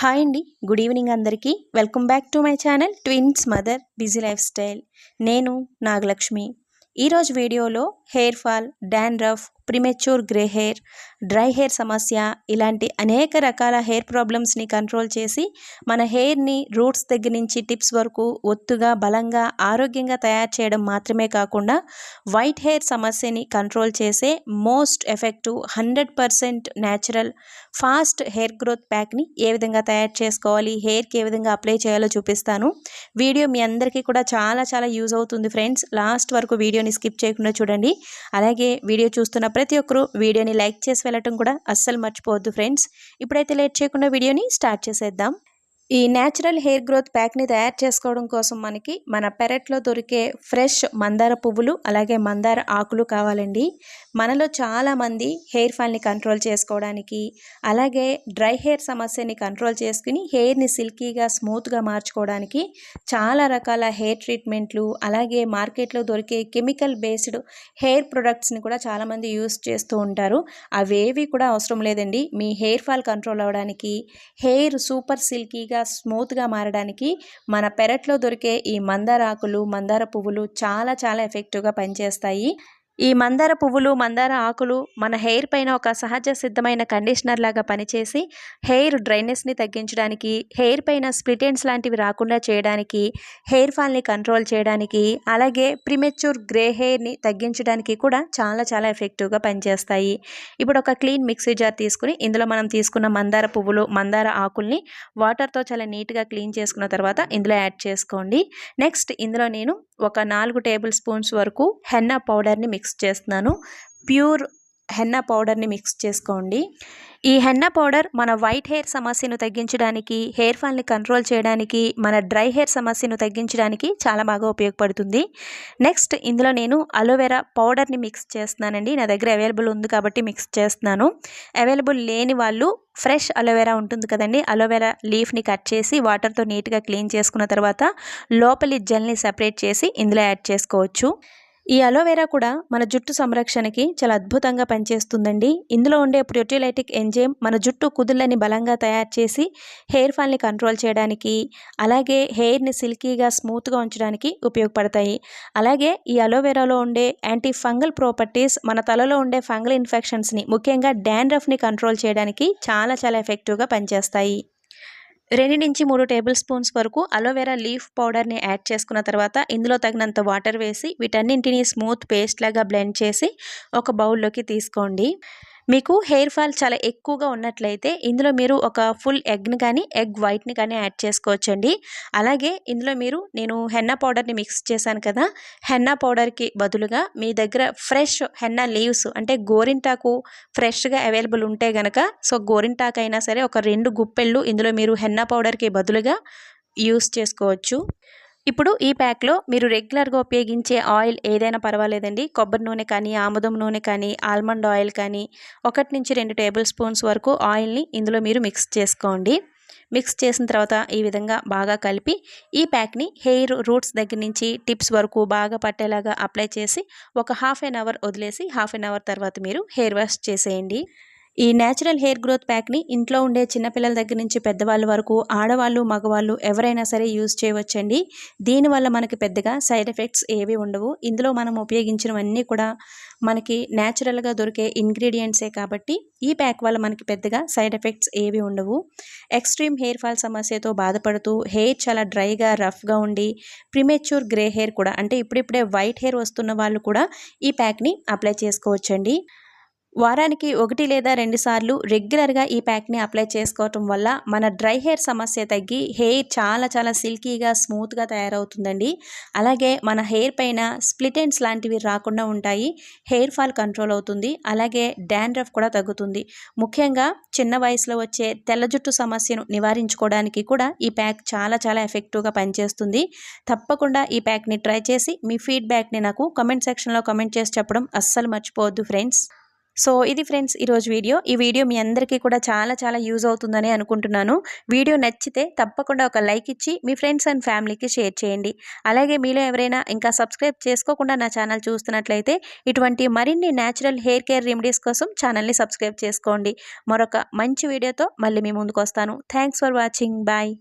Hi అండి. Good evening అందరికీ. Welcome back to my channel twins mother busy life style. నేను నాగలక్ష్మి. ఈరోజు వీడియోలో hair fall, dandruff, premature grey hair, dry hair సమస్య ఇలాంటి అనేక రకాల హెయిర్ ప్రాబ్లమ్స్ని కంట్రోల్ చేసి మన హెయిర్ని రూట్స్ దగ్గర నుంచి టిప్స్ వరకు ఒత్తుగా, బలంగా, ఆరోగ్యంగా తయారు చేయడం మాత్రమే కాకుండా వైట్ హెయిర్ సమస్యని కంట్రోల్ చేసే most effective 100% natural fast hair growth ప్యాక్ని ఏ విధంగా తయారు చేసుకోవాలి, హెయిర్కి ఏ విధంగా అప్లై చేయాలో చూపిస్తాను. వీడియో మీ అందరికీ కూడా చాలా యూజ్ అవుతుంది ఫ్రెండ్స్. లాస్ట్ వరకు వీడియోని స్కిప్ చేయకుండా చూడండి. అలాగే వీడియో చూస్తున్న ప్రతి ఒక్కరూ వీడియోని లైక్ చేసి వెళ్ళటం కూడా అస్సలు మర్చిపోవద్దు ఫ్రెండ్స్. ఇప్పుడైతే లేట్ చేయకుండా వీడియోని స్టార్ట్ చేసేద్దాం. ఈ న్యాచురల్ హెయిర్ గ్రోత్ ప్యాక్ని తయారు చేసుకోవడం కోసం మనకి మన పెరట్లో దొరికే ఫ్రెష్ మందార పువ్వులు, అలాగే మందార ఆకులు కావాలండి. మనలో చాలామంది హెయిర్ ఫాల్ని కంట్రోల్ చేసుకోవడానికి, అలాగే డ్రై హెయిర్ సమస్యని కంట్రోల్ చేసుకుని హెయిర్ని సిల్కీగా, స్మూత్గా మార్చుకోవడానికి చాలా రకాల హెయిర్ ట్రీట్మెంట్లు, అలాగే మార్కెట్లో దొరికే కెమికల్ బేస్డ్ హెయిర్ ప్రొడక్ట్స్ని కూడా చాలామంది యూస్ చేస్తూ ఉంటారు. అవేవి కూడా అవసరం లేదండి. మీ హెయిర్ ఫాల్ కంట్రోల్ అవ్వడానికి, హెయిర్ సూపర్ సిల్కీగా, స్మూత్గా మారడానికి మన పెరట్లో దొరికే ఈ మందార ఆకులు, మందార పువ్వులు చాలా ఎఫెక్టివ్గా పనిచేస్తాయి. ఈ మందార పువ్వులు, మందార ఆకులు మన హెయిర్ పైన ఒక సహజ సిద్ధమైన కండిషనర్ లాగా పనిచేసి హెయిర్ డ్రైనెస్ని తగ్గించడానికి, హెయిర్ పైన స్ప్లిట్ ఎండ్స్ లాంటివి రాకుండా చేయడానికి, హెయిర్ ఫాల్ని కంట్రోల్ చేయడానికి, అలాగే ప్రిమెచ్యూర్ గ్రే హెయిర్ని తగ్గించడానికి కూడా చాలా ఎఫెక్టివ్గా పనిచేస్తాయి. ఇప్పుడు ఒక క్లీన్ మిక్సీ జార్ తీసుకుని ఇందులో మనం తీసుకున్న మందార పువ్వులు, మందార ఆకుల్ని వాటర్తో చాలా నీట్గా క్లీన్ చేసుకున్న తర్వాత ఇందులో యాడ్ చేసుకోండి. నెక్స్ట్ ఇందులో నేను ఒక 4 టేబుల్ స్పూన్స్ వరకు హెన్నా పౌడర్ని మిక్స్ చేస్తున్నాను. ప్యూర్ హెన్నా పౌడర్ని మిక్స్ చేసుకోండి. ఈ హెన్నా పౌడర్ మన వైట్ హెయిర్ సమస్యను తగ్గించడానికి, హెయిర్ ఫాల్ని కంట్రోల్ చేయడానికి, మన డ్రై హెయిర్ సమస్యను తగ్గించడానికి చాలా బాగా ఉపయోగపడుతుంది. నెక్స్ట్ ఇందులో నేను అలోవెరా పౌడర్ని మిక్స్ చేస్తున్నానండి. నా దగ్గర అవైలబుల్ ఉంది కాబట్టి మిక్స్ చేస్తున్నాను. అవైలబుల్ లేని వాళ్ళు ఫ్రెష్ అలోవెరా ఉంటుంది కదండి, అలోవెరా లీఫ్ని కట్ చేసి వాటర్తో నీట్గా క్లీన్ చేసుకున్న తర్వాత లోపలి జెల్ని సెపరేట్ చేసి ఇందులో యాడ్ చేసుకోవచ్చు. ఈ అలోవెరా కూడా మన జుట్టు సంరక్షణకి చాలా అద్భుతంగా పనిచేస్తుందండి. ఇందులో ఉండే ప్రోటియోలైటిక్ ఎంజైమ్ మన జుట్టు కుదుళ్ళని బలంగా తయారు చేసి హెయిర్ ఫాల్ని కంట్రోల్ చేయడానికి, అలాగే హెయిర్ని సిల్కీగా, స్మూత్గా ఉంచడానికి ఉపయోగపడతాయి. అలాగే ఈ అలోవెరాలో ఉండే యాంటీ ఫంగల్ ప్రాపర్టీస్ మన తలలో ఉండే ఫంగల్ ఇన్ఫెక్షన్స్ని, ముఖ్యంగా డాండ్రఫ్ని కంట్రోల్ చేయడానికి చాలా ఎఫెక్టివ్గా పనిచేస్తాయి. 2 నుంచి 3 టేబుల్ స్పూన్స్ వరకు అలోవెరా లీఫ్ పౌడర్ని యాడ్ చేసుకున్న తర్వాత ఇందులో తగినంత వాటర్ వేసి వీటన్నింటినీ స్మూత్ పేస్ట్ లాగా బ్లెండ్ చేసి ఒక బౌల్లోకి తీసుకోండి. మీకు హెయిర్ ఫాల్ చాలా ఎక్కువగా ఉన్నట్లయితే ఇందులో మీరు ఒక ఫుల్ ఎగ్ని కానీ, ఎగ్ వైట్ని కానీ యాడ్ చేసుకోవచ్చండి. అలాగే ఇందులో నేను హెన్నా పౌడర్ని మిక్స్ చేశాను కదా, హెన్నా పౌడర్కి బదులుగా మీ దగ్గర ఫ్రెష్ హెన్నా లీవ్స్ అంటే గోరింటాకు ఫ్రెష్గా అవైలబుల్ ఉంటే గనక, సో గోరింటాకు అయినా సరే ఒక 2 గుప్పెళ్ళు ఇందులో మీరు హెన్నా పౌడర్కి బదులుగా యూస్ చేసుకోవచ్చు. ఇప్పుడు ఈ ప్యాక్లో మీరు రెగ్యులర్గా ఉపయోగించే ఆయిల్ ఏదైనా పర్వాలేదండి. కొబ్బరి నూనె కానీ, ఆముదం నూనె కానీ, ఆల్మండ్ ఆయిల్ కానీ 1 నుంచి 2 టేబుల్ స్పూన్స్ వరకు ఆయిల్ని ఇందులో మీరు మిక్స్ చేసుకోండి. మిక్స్ చేసిన తర్వాత ఈ విధంగా బాగా కలిపి ఈ ప్యాక్ని హెయిర్ రూట్స్ దగ్గర నుంచి టిప్స్ వరకు బాగా పట్టేలాగా అప్లై చేసి ఒక ½ an hour వదిలేసి ½ an hour తర్వాత మీరు హెయిర్ వాష్ చేసేయండి. ఈ న్యాచురల్ హెయిర్ గ్రోత్ ప్యాక్ని ఇంట్లో ఉండే చిన్నపిల్లల దగ్గర నుంచి పెద్దవాళ్ళ వరకు, ఆడవాళ్ళు, మగవాళ్ళు ఎవరైనా సరే యూజ్ చేయవచ్చండి. దీనివల్ల మనకి పెద్దగా సైడ్ ఎఫెక్ట్స్ ఏవి ఉండవు. ఇందులో మనం ఉపయోగించినవన్నీ కూడా మనకి న్యాచురల్గా దొరికే ఇంగ్రీడియంట్సే కాబట్టి ఈ ప్యాక్ వల్ల మనకి పెద్దగా సైడ్ ఎఫెక్ట్స్ ఏవి ఉండవు. ఎక్స్ట్రీమ్ హెయిర్ ఫాల్ సమస్యతో బాధపడుతూ హెయిర్ చాలా డ్రైగా, రఫ్గా ఉండి ప్రిమెచ్యూర్ గ్రే హెయిర్ కూడా అంటే ఇప్పుడిప్పుడే వైట్ హెయిర్ వస్తున్న వాళ్ళు కూడా ఈ ప్యాక్ని అప్లై చేసుకోవచ్చండి. వారానికి 1 లేదా 2 సార్లు రెగ్యులర్గా ఈ ప్యాక్ని అప్లై చేసుకోవటం వల్ల మన డ్రై హెయిర్ సమస్య తగ్గి హెయిర్ చాలా సిల్కీగా, స్మూత్గా తయారవుతుందండి. అలాగే మన హెయిర్ పైన స్ప్లిట్ ఎండ్స్ లాంటివి రాకుండా ఉంటాయి. హెయిర్ ఫాల్ కంట్రోల్ అవుతుంది. అలాగే డాండ్రఫ్ కూడా తగ్గుతుంది. ముఖ్యంగా చిన్న వయసులో వచ్చే తెల్ల జుట్టు సమస్యను నివారించుకోవడానికి కూడా ఈ ప్యాక్ చాలా ఎఫెక్టివ్గా పనిచేస్తుంది. తప్పకుండా ఈ ప్యాక్ని ట్రై చేసి మీ ఫీడ్బ్యాక్ని నాకు కామెంట్ సెక్షన్లో కామెంట్ చేసి చెప్పడం అస్సలు మర్చిపోవద్దు ఫ్రెండ్స్. సో ఇది ఫ్రెండ్స్ ఈరోజు ఈ వీడియో మీ అందరికీ కూడా చాలా యూజ్ అవుతుందని అనుకుంటున్నాను. వీడియో నచ్చితే తప్పకుండా ఒక లైక్ ఇచ్చి మీ ఫ్రెండ్స్ అండ్ ఫ్యామిలీకి షేర్ చేయండి. అలాగే మీలో ఎవరైనా ఇంకా సబ్స్క్రైబ్ చేసుకోకుండా నా ఛానల్ చూస్తున్నట్లయితే ఇటువంటి మరిన్ని న్యాచురల్ హెయిర్ కేర్ రెమెడీస్ కోసం ఛానల్ని సబ్స్క్రైబ్ చేసుకోండి. మరొక మంచి వీడియోతో మళ్ళీ మీ ముందుకు వస్తాను. Thanks for watching. బాయ్.